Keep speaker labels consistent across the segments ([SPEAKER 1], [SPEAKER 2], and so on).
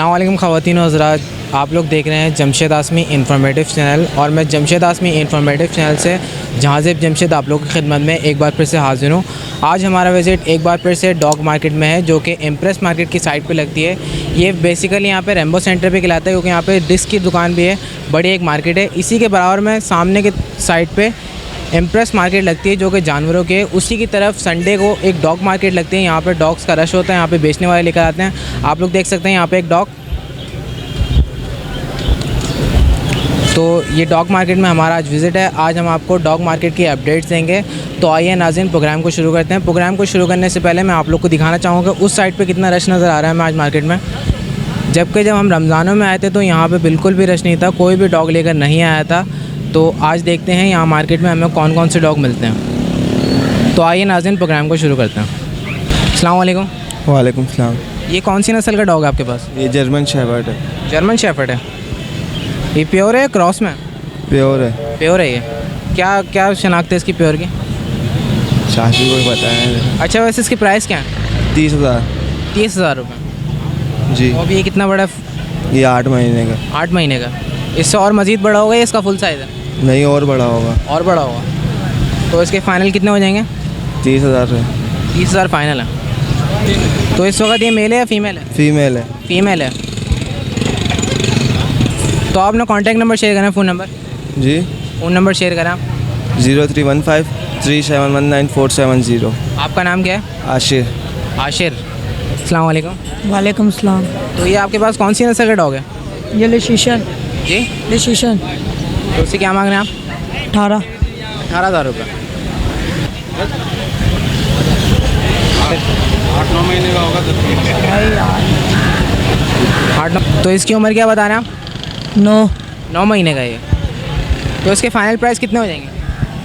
[SPEAKER 1] अस्सलाम वालेकुम ख़वातीन व हज़रात, आप लोग देख रहे हैं जमशेद आसमी इंफॉर्मेटिव चैनल और मैं जमशेद आसमी इंफॉर्मेटिव चैनल से जहाज़ेब जमशेद आप लोगों की खिदमत में एक बार फिर से हाज़िर हूँ। आज हमारा विज़िट एक बार फिर से डॉग मार्केट में है, जो कि इम्प्रेस मार्केट की साइड पे लगती है। ये बेसिकली यहाँ पे रेम्बो सेंटर पे खिलाता है, क्योंकि यहाँ पे डिस्क की दुकान भी है, बड़ी एक मार्केट है। इसी के बराबर में सामने के साइड पर इम्प्रेस मार्केट लगती है, जो कि जानवरों के। उसी की तरफ संडे को एक डॉग मार्केट लगती है। यहाँ पर डॉग्स का रश होता है, यहाँ पे बेचने वाले लेकर आते हैं। आप लोग देख सकते हैं यहाँ पे एक डॉग। तो ये डॉग मार्केट में हमारा आज विज़िट है। आज हम आपको डॉग मार्केट की अपडेट्स देंगे। तो आइए नाज़रीन, प्रोग्राम को शुरू करते हैं। प्रोग्राम को शुरू करने से पहले मैं आप लोग को दिखाना चाहूँगा उस साइड पे कितना रश नज़र आ रहा है हमें आज मार्केट में। जबकि जब हम रमज़ानों में आए थे तो यहाँ पे बिल्कुल भी रश नहीं था, कोई भी डॉग लेकर नहीं आया था। तो आज देखते हैं यहाँ मार्केट में हमें कौन कौन से डॉग मिलते हैं। तो आइए नाज़रीन, प्रोग्राम को शुरू करते हैं। अस्सलाम वालेकुम।
[SPEAKER 2] वालेकुम सलाम।
[SPEAKER 1] ये कौन सी नस्ल का डॉग है आपके पास?
[SPEAKER 2] ये जर्मन शेफर्ड है।
[SPEAKER 1] जर्मन शेफर्ड है। ये प्योर है, क्रॉस में?
[SPEAKER 2] प्योर है।
[SPEAKER 1] प्योर है ये। क्या क्या शनाख्त है इसकी प्योर की?
[SPEAKER 2] शादी को पता है।
[SPEAKER 1] अच्छा, वैसे इसकी प्राइस क्या है?
[SPEAKER 2] 30,000।
[SPEAKER 1] 30,000 रुपये
[SPEAKER 2] जी।
[SPEAKER 1] और ये कितना बड़ा?
[SPEAKER 2] ये 8 महीने का।
[SPEAKER 1] 8 महीने का। इससे और मज़ीद बड़ा होगा या इसका फुल साइज़ है?
[SPEAKER 2] नहीं, और बड़ा होगा।
[SPEAKER 1] और बड़ा होगा। तो इसके फ़ाइनल कितने हो जाएंगे?
[SPEAKER 2] 30,000 है।
[SPEAKER 1] 30,000 फ़ाइनल है। तो इस वक्त ये मेल है या फीमेल है?
[SPEAKER 2] फीमेल है।
[SPEAKER 1] फीमेल है। तो आपने कॉन्टैक्ट नंबर शेयर करना है, फ़ोन नंबर?
[SPEAKER 2] जी।
[SPEAKER 1] फ़ोन नंबर शेयर करें आप।
[SPEAKER 2] 0315 3719
[SPEAKER 1] आपका नाम क्या है?
[SPEAKER 2] आशिर।
[SPEAKER 1] आशिर। अस्सलाम वालेकुम।
[SPEAKER 3] वालेकुम सलाम।
[SPEAKER 1] तो ये आपके पास कौन सी नस्ल का डॉग है?
[SPEAKER 3] ये लेशिशन।
[SPEAKER 1] जी।
[SPEAKER 3] लेशिशन।
[SPEAKER 1] तो उससे क्या मांग रहे हैं आप?
[SPEAKER 3] 18,000
[SPEAKER 1] रुपये।
[SPEAKER 2] 8-9 महीने का होगा।
[SPEAKER 1] 8-9। तो इसकी उम्र क्या बता रहे हैं आप?
[SPEAKER 3] 9
[SPEAKER 1] महीने का ये। तो इसके फाइनल प्राइस कितने हो जाएंगे?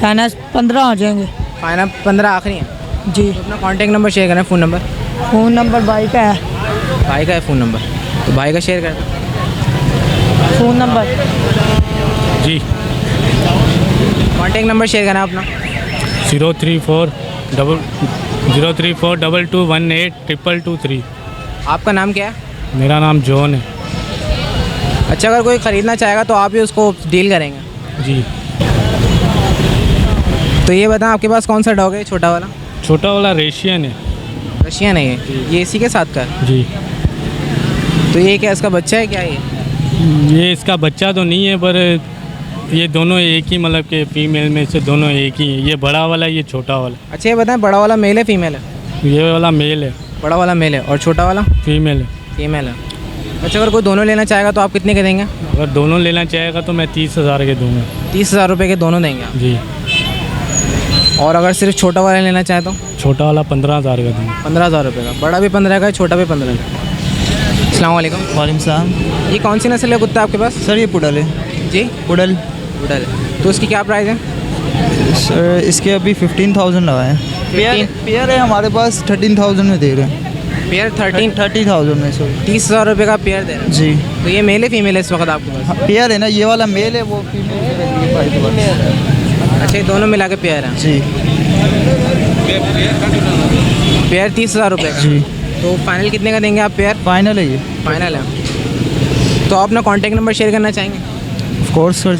[SPEAKER 3] फाइनेंस 15 आ जाएंगे।
[SPEAKER 1] फाइनल 15 आखिरी है।
[SPEAKER 3] जी।
[SPEAKER 1] तो अपना कॉन्टैक्ट नंबर शेयर करें, फ़ोन नंबर?
[SPEAKER 3] फ़ोन नंबर भाई का है।
[SPEAKER 1] भाई का है फ़ोन नंबर, तो भाई का शेयर कर।
[SPEAKER 3] फ़ोन नंबर
[SPEAKER 4] जी।
[SPEAKER 1] कॉन्टैक्ट नंबर शेयर करना अपना।
[SPEAKER 4] 0342218
[SPEAKER 1] आपका नाम क्या है?
[SPEAKER 4] मेरा नाम जॉन है।
[SPEAKER 1] अच्छा, अगर कोई ख़रीदना चाहेगा तो आप ही उसको डील करेंगे?
[SPEAKER 4] जी।
[SPEAKER 1] तो ये बताएं, आपके पास कौन सा डॉग है? छोटा वाला?
[SPEAKER 4] छोटा वाला रेशियन है।
[SPEAKER 1] रशियन है ये इसी के साथ का है?
[SPEAKER 4] जी।
[SPEAKER 1] तो ये क्या इसका बच्चा है क्या
[SPEAKER 4] ये इसका बच्चा तो नहीं है, पर ये दोनों एक ही, मतलब के फीमेल में से दोनों एक ही है। ये बड़ा वाला, ये छोटा वाला।
[SPEAKER 1] अच्छा, ये बताएं, बड़ा वाला मेल है फीमेल है?
[SPEAKER 4] ये वाला मेल है।
[SPEAKER 1] बड़ा वाला मेल है और छोटा वाला
[SPEAKER 4] फीमेल है।
[SPEAKER 1] फीमेल है। अच्छा, अगर कोई दोनों लेना चाहेगा तो आप कितने के देंगे?
[SPEAKER 4] अगर दोनों लेना चाहेगा तो मैं 30,000 के दूँगा।
[SPEAKER 1] 30,000 रुपये के दोनों देंगे आप?
[SPEAKER 4] जी।
[SPEAKER 1] और अगर सिर्फ छोटा वाला लेना चाहे तो?
[SPEAKER 4] छोटा वाला 15,000 का दूँगा।
[SPEAKER 1] 15,000 रुपये का। बड़ा भी 15 का है, छोटा भी 15 का। अस्सलाम वालेकुम।
[SPEAKER 3] वालेकुम सलाम।
[SPEAKER 1] ये कौन सी नस्ल है कुत्ता आपके पास?
[SPEAKER 3] सर ये पुडल है।
[SPEAKER 1] जी।
[SPEAKER 3] पुडल।
[SPEAKER 1] उडल। तो उसकी क्या प्राइस है?
[SPEAKER 3] सर इसके अभी 15,000 लगा है। पेयर है हमारे पास 13,000 में दे रहे हैं।
[SPEAKER 1] पेयर
[SPEAKER 3] 30,000 में। सॉरी
[SPEAKER 1] 30,000 रुपये का पेयर दे रहे हैं।
[SPEAKER 3] जी।
[SPEAKER 1] तो ये मेल है फीमेल है इस वक्त आपके पास?
[SPEAKER 3] पेयर है ना, ये वाला मेल है, वो फीमेल है।
[SPEAKER 1] अच्छा, ये दोनों मिला के पेयर हैं?
[SPEAKER 3] जी।
[SPEAKER 1] पेयर 30,000 रुपये का।
[SPEAKER 3] जी।
[SPEAKER 1] तो फाइनल कितने का देंगे आप पेयर?
[SPEAKER 3] फाइनल है ये।
[SPEAKER 1] फाइनल है। तो आप अपना कॉन्टैक्ट नंबर शेयर करना चाहेंगे?
[SPEAKER 3] Of course sir.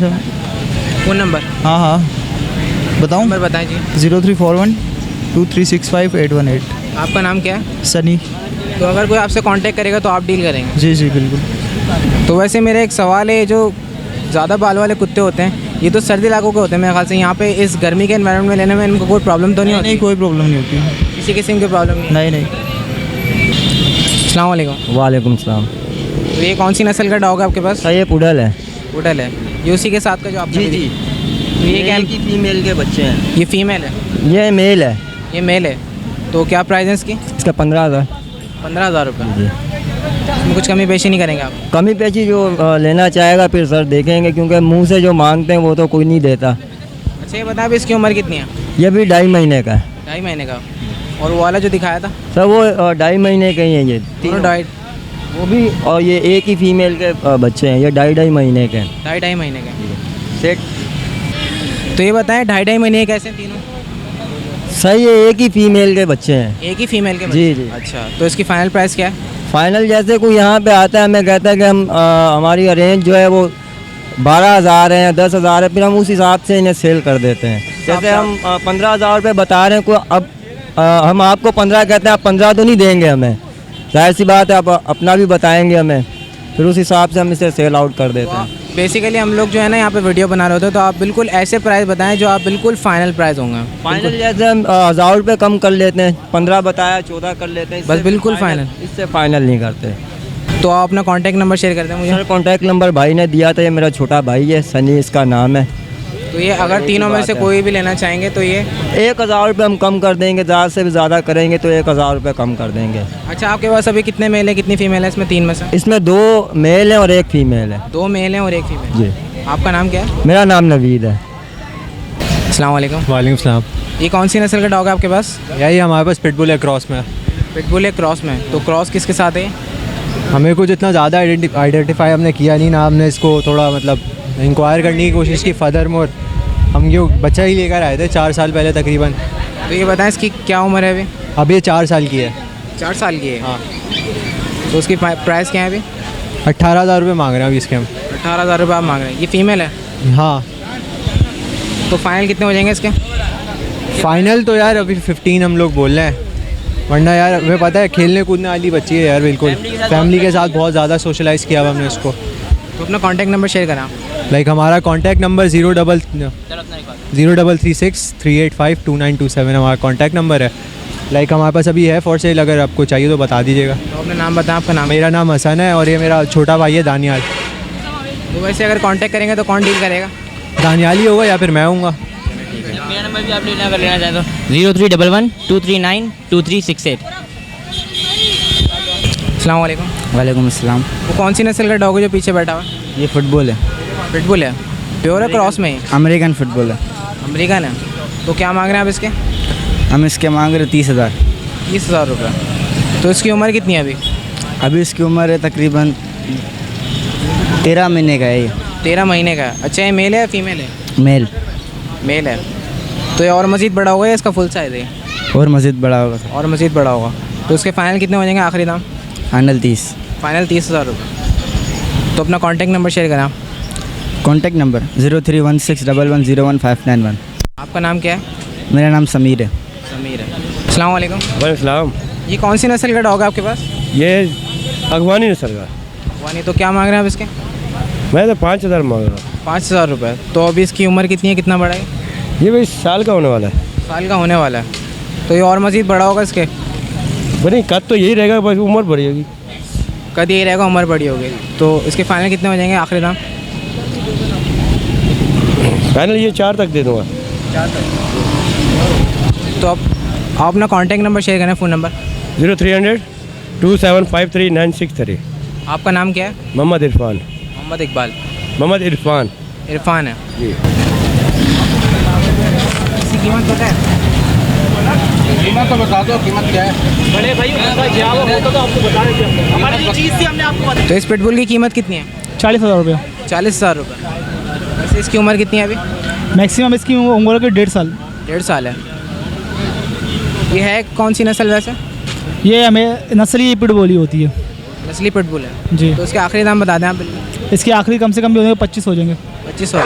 [SPEAKER 1] Phone number?
[SPEAKER 3] हाँ बताऊँ?
[SPEAKER 1] नंबर बताएं जी।
[SPEAKER 3] 0341 2365
[SPEAKER 1] आपका नाम क्या है?
[SPEAKER 3] सनी।
[SPEAKER 1] तो अगर कोई आपसे कांटेक्ट करेगा तो आप डील करेंगे?
[SPEAKER 3] जी बिल्कुल।
[SPEAKER 1] तो वैसे मेरा एक सवाल है, जो ज़्यादा बाल वाले कुत्ते होते हैं ये तो सर्दी इलाकों के होते हैं मेरे ख्याल से, यहाँ पे इस गर्मी के एनवायरनमेंट में लेने में इनको कोई प्रॉब्लम तो नहीं होती?
[SPEAKER 3] नहीं, कोई प्रॉब्लम नहीं होती।
[SPEAKER 1] किसी किस्म की प्रॉब्लम नहीं?
[SPEAKER 3] नहीं।
[SPEAKER 1] अस्सलाम वालेकुम।
[SPEAKER 5] वालेकुम सलाम।
[SPEAKER 1] तो ये कौन सी नस्ल का डॉग है आपके पास?
[SPEAKER 5] सर ये पुडल है।
[SPEAKER 1] उडल है। ये उसी के साथ का जो आप?
[SPEAKER 5] जी।
[SPEAKER 1] तो ये क्या?
[SPEAKER 5] की फीमेल के बच्चे हैं।
[SPEAKER 1] ये फीमेल है?
[SPEAKER 5] ये मेल है।
[SPEAKER 1] ये मेल है। तो क्या प्राइस है इसकी?
[SPEAKER 5] इसका 15,000।
[SPEAKER 1] 15,000 रुपये।
[SPEAKER 5] जी।
[SPEAKER 1] इसमें कुछ कमी पेशी नहीं करेंगे आप?
[SPEAKER 5] कमी पेशी जो लेना चाहेगा फिर सर देखेंगे, क्योंकि मुंह से जो मांगते हैं वो तो कोई नहीं देता।
[SPEAKER 1] अच्छा, ये बताएं, अभी इसकी उम्र कितनी है?
[SPEAKER 5] ये भी 2.5 महीने का है।
[SPEAKER 1] 2.5 महीने का। और वो वाला जो दिखाया था?
[SPEAKER 5] सर वो 2.5 महीने के ही हैं ये
[SPEAKER 1] तीनों। डाइट
[SPEAKER 5] वो भी, और ये एक ही फीमेल के बच्चे हैं। ये 2.5 महीने के हैं।
[SPEAKER 1] 2.5 महीने के
[SPEAKER 5] सेट।
[SPEAKER 1] तो ये बताएं 2.5 महीने कैसे तीनों?
[SPEAKER 5] सही है, एक ही फीमेल के बच्चे हैं।
[SPEAKER 1] एक ही फीमेल के
[SPEAKER 5] जी,
[SPEAKER 1] बच्चे?
[SPEAKER 5] जी।
[SPEAKER 1] अच्छा, तो इसकी फाइनल प्राइस क्या है?
[SPEAKER 5] फाइनल जैसे कोई यहाँ पे आता है, हमें कहता है कि हम हमारी रेंज जो है वो 12,000 है, 10,000 है, फिर हम उस हिसाब से इन्हें सेल कर देते हैं। जैसे हम 15,000 रुपये बता रहे हैं को, अब हम आपको 15 कहते हैं, आप 15 तो नहीं देंगे हमें, जाहिर सी बात है, आप अपना भी बताएंगे हमें, फिर उस हिसाब से हम इसे सेल आउट कर देते हैं।
[SPEAKER 1] बेसिकली हम लोग जो है ना यहाँ पे वीडियो बना रहे होते हैं, तो आप बिल्कुल ऐसे प्राइस बताएं जो आप बिल्कुल फाइनल प्राइस होंगे।
[SPEAKER 5] फाइनल जैसे हम 1,000 रुपये कम कर लेते हैं, 15 बताया 14 कर लेते हैं,
[SPEAKER 1] बस
[SPEAKER 5] इससे
[SPEAKER 1] बिल्कुल फाइनल।
[SPEAKER 5] इससे फाइनल नहीं करते।
[SPEAKER 1] तो आप अपना कॉन्टैक्ट नंबर शेयर कर दें मुझे।
[SPEAKER 5] सर कॉन्टैक्ट नंबर भाई ने दिया था, ये मेरा छोटा भाई है, सनी इसका नाम है।
[SPEAKER 1] तो ये अगर तीनों में से कोई भी लेना चाहेंगे तो ये
[SPEAKER 5] 1,000 रुपये हम कम कर देंगे, ज़्यादा से भी ज़्यादा करेंगे तो 1,000 रुपये कम कर देंगे।
[SPEAKER 1] अच्छा, आपके पास अभी कितने मेल है कितनी फीमेल है इसमें? 3 में से?
[SPEAKER 5] इसमें 2 मेल हैं और 1 फीमेल है।
[SPEAKER 1] 2 मेल हैं और 1 फीमेल।
[SPEAKER 5] जी।
[SPEAKER 1] आपका नाम क्या है?
[SPEAKER 5] मेरा नाम नवीद है।
[SPEAKER 1] अस्सलाम वालेकुम।
[SPEAKER 6] वालेकुम सलाम।
[SPEAKER 1] ये कौन सी नस्ल का डॉग है आपके पास?
[SPEAKER 6] यही हमारे पास पिटबुल है, क्रॉस में।
[SPEAKER 1] पिटबुल है क्रॉस में, तो क्रॉस किसके साथ है?
[SPEAKER 6] हमें कुछ इतना ज़्यादा आइडेंटिफाई हमने किया नहीं ना, हमने इसको थोड़ा मतलब इंक्वायर करने की कोशिश की। फदर मोर हम ये बच्चा ही लेकर आए थे 4 साल पहले तकरीबन।
[SPEAKER 1] तो ये बताएं इसकी क्या उम्र है अभी?
[SPEAKER 6] अब ये 4 साल की है।
[SPEAKER 1] 4 साल की है।
[SPEAKER 6] हाँ।
[SPEAKER 1] तो उसकी प्राइस क्या है अभी?
[SPEAKER 6] 18,000 रुपये मांग रहे हैं अभी इसके हम।
[SPEAKER 1] 18,000 रुपये आप मांग रहे हैं। ये फीमेल है?
[SPEAKER 6] हाँ।
[SPEAKER 1] तो फाइनल कितने हो जाएंगे इसके?
[SPEAKER 6] फाइनल तो यार अभी 15 हम लोग बोल रहे हैं, वरना यार हमें पता है खेलने कूदने वाली बच्ची है यार, बिल्कुल फैमिली के साथ बहुत ज़्यादा सोशलाइज़ किया हुआ हमने इसको।
[SPEAKER 1] तो अपना कॉन्टैक्ट नंबर शेयर करा।
[SPEAKER 6] लाइक हमारा कॉन्टैक्ट नंबर 0386385297 हमारा कॉन्टैक्ट नंबर है। लाइक हमारे पास अभी है फॉर सेल, अगर आपको चाहिए तो बता दीजिएगा।
[SPEAKER 1] तो अपना नाम बताएं। आपका नाम?
[SPEAKER 6] मेरा नाम हसन है और ये मेरा छोटा भाई है दानियाल।
[SPEAKER 1] तो वैसे अगर कांटेक्ट करेंगे तो कौन डील करेगा?
[SPEAKER 6] दानियाल ही होगा या फिर मैं हूँगा।
[SPEAKER 7] मेरा नंबर भी आप लेना अगर लेना चाहें तो 0311-239-2368।
[SPEAKER 1] अस्सलाम वालेकुम।
[SPEAKER 3] वालेकुम अस्सलाम।
[SPEAKER 1] वो कौन सी नस्ल का डॉग है जो पीछे बैठा हुआ है?
[SPEAKER 3] ये फुटबॉल है,
[SPEAKER 1] पिटबुल है? प्योर है क्रॉस में ही?
[SPEAKER 3] अमेरिकन फुटबॉल है।
[SPEAKER 1] अमेरिकन है। तो क्या मांग रहे हैं आप इसके?
[SPEAKER 3] हम इसके मांग रहे 30,000।
[SPEAKER 1] 30,000 रुपये। तो इसकी उम्र कितनी है अभी?
[SPEAKER 3] अभी इसकी उम्र है तकरीबन 13 महीने का है। ये
[SPEAKER 1] 13 महीने का है। अच्छा, ये मेल है या फीमेल है?
[SPEAKER 3] मेल।
[SPEAKER 1] मेल है। तो ये और मज़ीद बड़ा होगा या इसका फुल साइज़ है?
[SPEAKER 3] और मज़ीद बड़ा होगा।
[SPEAKER 1] और मज़ीद बड़ा होगा। तो उसके फाइनल कितने हो जाएंगे आखिरी दाम?
[SPEAKER 3] फाइनल 30।
[SPEAKER 1] फाइनल 30,000 रुपये। तो अपना कॉन्टैक्ट नंबर शेयर करें आप।
[SPEAKER 3] Contact number 031611015191।
[SPEAKER 1] आपका नाम क्या है?
[SPEAKER 3] मेरा नाम समीर है।
[SPEAKER 1] समीर है। अस्सलाम वालेकुम।
[SPEAKER 8] वालेकुम।
[SPEAKER 1] ये कौन सी नस्ल का डॉग है आपके पास?
[SPEAKER 8] ये अगवानी नस्ल का।
[SPEAKER 1] वानी। तो क्या मांग रहे हैं आप इसके?
[SPEAKER 8] मैं तो 5,000 मांग रहा हूँ।
[SPEAKER 1] 5,000 रुपये। तो अभी इसकी उम्र कितनी है, कितना बड़ा है?
[SPEAKER 8] ये भाई साल का होने वाला है।
[SPEAKER 1] साल का होने वाला है। तो ये और मज़ीद बड़ा होगा इसके?
[SPEAKER 8] बनी कद तो यही रहेगा, बस उम्र बढ़ेगी।
[SPEAKER 1] कद यही रहेगा, उम्र बड़ी होगी। तो इसके फाइनल कितने हो जाएंगे आखिरी दाम?
[SPEAKER 8] फाइनल ये 4 तक दे दूँगा।
[SPEAKER 1] 4 तक। तो आप अपना कॉन्टैक्ट नंबर शेयर करें, फ़ोन नंबर।
[SPEAKER 8] 0300-2753-963।
[SPEAKER 1] आपका नाम क्या है?
[SPEAKER 8] मोहम्मद इरफान।
[SPEAKER 1] मोहम्मद इकबाल।
[SPEAKER 8] मोहम्मद इरफान।
[SPEAKER 1] इरफान है
[SPEAKER 8] जी।
[SPEAKER 1] इसकी कीमत पता है? कीमत तो बता दो, कीमत क्या है? बड़े भाई तो आपको बता रहे थे। तो इस पिटबुल की कीमत कितनी है?
[SPEAKER 3] 40,000 रुपये।
[SPEAKER 1] 40,000 रुपये। वैसे इसकी उम्र कितनी है अभी?
[SPEAKER 3] मैक्सिमम इसकी उम्र के 1.5 साल।
[SPEAKER 1] 1.5 साल है। ये है कौन सी नस्ल वैसे?
[SPEAKER 3] ये हमें नस्ली पिटबॉल ही होती है
[SPEAKER 1] नस्ली पिटबुल है
[SPEAKER 3] जी।
[SPEAKER 1] तो इसके आखिरी दाम बता दें आप बिल्कुल।
[SPEAKER 3] इसके आखिरी कम से कम भी हो जाएंगे 25 हो जाएंगे।
[SPEAKER 1] 25 हो।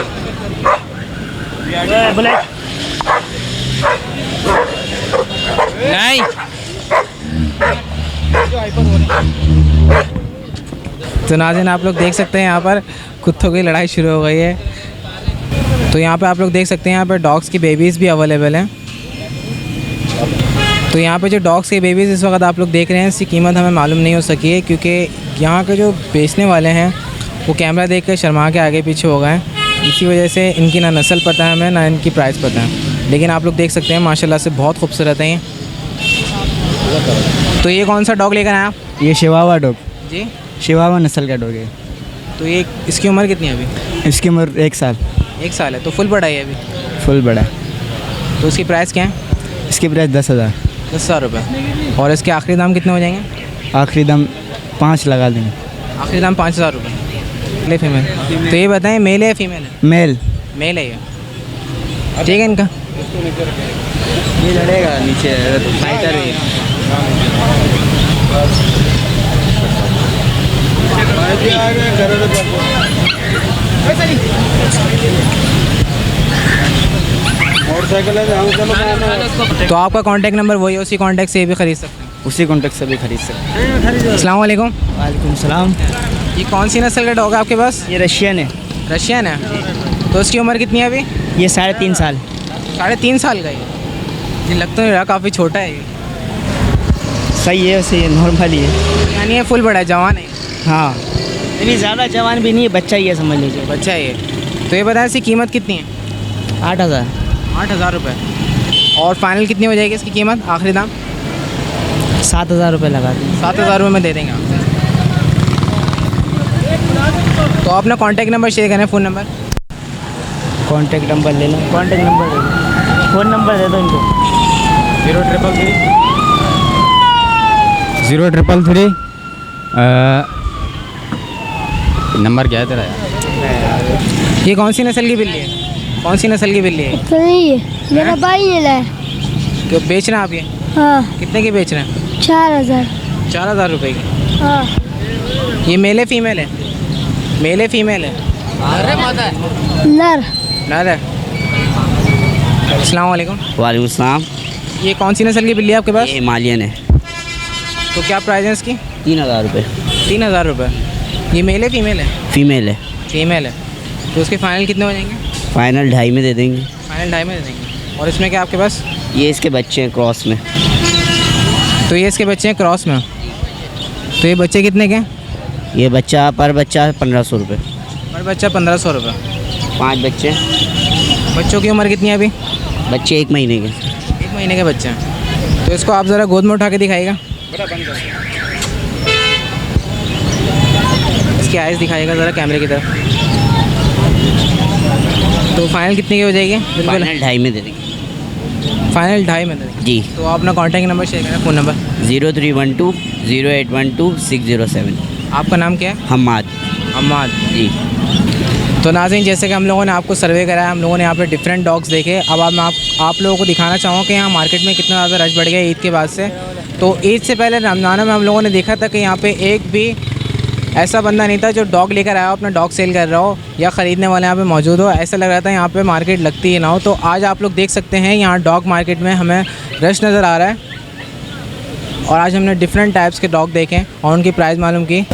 [SPEAKER 1] नहीं। तो नाज़रीन आप लोग देख सकते हैं यहाँ पर कुत्तों की लड़ाई शुरू हो गई है। तो यहाँ पे आप लोग देख सकते हैं यहाँ पर डॉग्स की बेबीज़ भी अवेलेबल हैं। तो यहाँ पे जो डॉग्स के बेबीज़ इस वक्त आप लोग देख रहे हैं, इसकी कीमत हमें मालूम नहीं हो सकी है क्योंकि यहाँ के जो बेचने वाले हैं वो कैमरा देख कर शर्मा के आगे पीछे हो गए हैं। इसी वजह से इनकी ना नस्ल पता है हमें, ना इनकी प्राइस पता है। लेकिन आप लोग देख सकते हैं माशाल्लाह से बहुत खूबसूरत हैं। तो ये कौन सा डॉग लेकर आए आप?
[SPEAKER 3] ये शिवावा डॉग
[SPEAKER 1] जी,
[SPEAKER 3] शिवावा नस्ल का डॉग है।
[SPEAKER 1] तो ये इसकी उम्र कितनी है अभी?
[SPEAKER 3] इसकी उम्र 1 साल।
[SPEAKER 1] 1 साल है, तो फुल बड़ा है अभी।
[SPEAKER 3] फुल बड़ा है।
[SPEAKER 1] तो उसकी प्राइस क्या है?
[SPEAKER 3] इसकी प्राइस 10,000।
[SPEAKER 1] 10,000 रुपये। और इसके आखिरी दाम कितने हो जाएंगे?
[SPEAKER 3] आखिरी दाम 5 लगा देंगे।
[SPEAKER 1] आखिरी दाम 5,000 रुपये। ले फीमेल। तो ये बताएं मेल है या फीमेल है?
[SPEAKER 3] मेल।
[SPEAKER 1] मेल है ये। ठीक है इनका।
[SPEAKER 7] ये लड़ेगा नीचे फाइटर है।
[SPEAKER 1] तो आपका कांटेक्ट नंबर वही है, उसी कांटेक्ट से ये भी ख़रीद सकते हैं।
[SPEAKER 7] उसी कॉन्टेक्ट से भी खरीद सकते हैं।
[SPEAKER 1] अस्सलाम वालेकुम।
[SPEAKER 7] वालेकुम सलाम।
[SPEAKER 1] ये कौन सी नस्ल का डॉग है आपके पास?
[SPEAKER 7] ये रशियन है।
[SPEAKER 1] रशियन है। तो उसकी उम्र कितनी है अभी?
[SPEAKER 7] ये 3.5 साल।
[SPEAKER 1] 3.5 साल का ये लग तो नहीं रहा, काफ़ी छोटा है ये।
[SPEAKER 7] सही है, वैसे ये नॉर्मल ही है।
[SPEAKER 1] यानी ये फुल बड़ा है, जवान है।
[SPEAKER 7] हाँ, इतनी ज़्यादा जवान भी नहीं है, बच्चा ही है समझ लीजिए।
[SPEAKER 1] बच्चा है ये। तो ये बताएं इसकी कीमत कितनी है?
[SPEAKER 7] 8,000।
[SPEAKER 1] 8,000 रुपये। और फाइनल कितनी हो जाएगी इसकी कीमत, आखिरी दाम?
[SPEAKER 7] 7,000 रुपये लगा दें।
[SPEAKER 1] 7,000 रुपये में दे देंगे आपसे। तो अपना कांटेक्ट नंबर शेयर करें, फ़ोन नंबर।
[SPEAKER 7] कॉन्टेक्ट नंबर ले लो, कॉन्टेक्ट नंबर दे दो, फ़ोन नंबर दे दो इनको।
[SPEAKER 9] 033 नंबर क्या है तेरा यार?
[SPEAKER 1] ये कौन सी नस्ल की बिल्ली है? कौन सी नस्ल की बिल्ली है?
[SPEAKER 10] तो नहीं है, मेरा भाई ने लाया।
[SPEAKER 1] क्यों बेच रहे हैं आप ये?
[SPEAKER 10] हाँ,
[SPEAKER 1] कितने की बेच रहे हैं?
[SPEAKER 10] 4,000।
[SPEAKER 1] 4,000 रुपये की।
[SPEAKER 10] हाँ,
[SPEAKER 1] ये मेल है फीमेल है? मेल है फीमेल है?
[SPEAKER 10] नर।
[SPEAKER 1] नर है। अस्सलाम वालेकुम।
[SPEAKER 7] वालेकुम सलाम।
[SPEAKER 1] ये कौन सी नस्ल की बिल्ली है आपके पास?
[SPEAKER 7] ये हिमालयन है।
[SPEAKER 1] तो क्या प्राइस है इसकी?
[SPEAKER 7] 3,000 रुपये।
[SPEAKER 1] 3,000 रुपये। ये मेल है फीमेल है?
[SPEAKER 7] फीमेल है।
[SPEAKER 1] फीमेल है। तो उसके फाइनल कितने हो जाएंगे?
[SPEAKER 7] फाइनल 2.5 में दे देंगे।
[SPEAKER 1] फाइनल 2.5 में दे देंगे। और इसमें क्या आपके पास?
[SPEAKER 7] ये इसके बच्चे हैं क्रॉस में।
[SPEAKER 1] तो ये इसके बच्चे हैं क्रॉस में। तो ये बच्चे कितने के हैं?
[SPEAKER 7] ये बच्चा पर बच्चा 1,500 रुपये।
[SPEAKER 1] पर बच्चा 1,500 रुपये।
[SPEAKER 7] 5 बच्चे।
[SPEAKER 1] बच्चों की उम्र कितनी है अभी?
[SPEAKER 7] बच्चे 1 महीने के।
[SPEAKER 1] 1 महीने के बच्चे हैं। तो इसको आप ज़रा गोद में उठा के दिखाइएगा। इसकी आइज़ दिखाइएगा ज़रा कैमरे की तरफ। तो फाइनल कितने की हो जाएगी? बिल्कुल
[SPEAKER 7] फाइनल 2.5 में दे देंगे।
[SPEAKER 1] फाइनल 2.5 में दे देंगे।
[SPEAKER 7] जी।
[SPEAKER 1] तो आप अपना कॉन्टैक्ट नंबर शेयर करें, फ़ोन नंबर।
[SPEAKER 7] 0312 0812 607।
[SPEAKER 1] आपका नाम क्या है?
[SPEAKER 7] हम्माद।
[SPEAKER 1] अम्माद
[SPEAKER 7] जी।
[SPEAKER 1] तो नाज़रीन, जैसे कि हम लोगों ने आपको सर्वे कराया, हम लोगों ने यहाँ पे डिफरेंट डॉग्स देखे। अब मैं आप लोगों को दिखाना चाहूँगा कि यहाँ मार्केट में कितना ज़्यादा रश बढ़ गया ईद के बाद से। तो ईद से पहले रमज़ान में हम लोगों ने देखा था कि यहाँ पे एक भी ऐसा बंदा नहीं था जो डॉग लेकर आया हो, अपना डॉग सेल कर रहा हो या ख़रीदने वाले यहाँ पे मौजूद हो। ऐसा लग रहा था यहाँ पे मार्केट लगती ही ना हो। तो आज आप लोग देख सकते हैं यहाँ डॉग मार्केट में हमें रश नज़र आ रहा है। और आज हमने डिफरेंट टाइप्स के डॉग देखे और उनकी प्राइस मालूम की।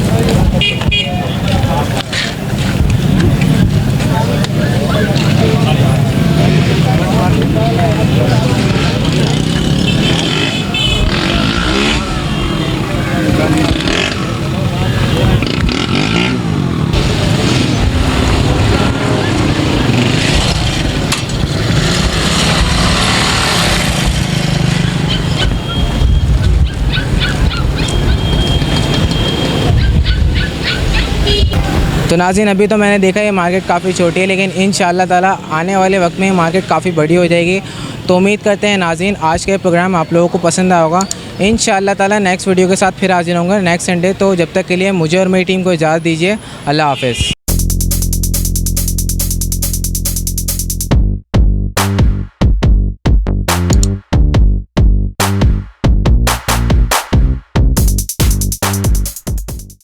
[SPEAKER 1] तो नाज़रीन, अभी तो मैंने देखा ये मार्केट काफ़ी छोटी है, लेकिन इंशाअल्लाह ताला आने वाले वक्त में ये मार्केट काफ़ी बड़ी हो जाएगी। तो उम्मीद करते हैं नाज़रीन आज का प्रोग्राम आप लोगों को पसंद आया होगा। इंशाअल्लाह ताला नेक्स्ट वीडियो के साथ फिर हाजिर होंगे नेक्स्ट संडे। तो जब तक के लिए मुझे और मेरी टीम को इजाज़त दीजिए। अल्लाह हाफ़िज़।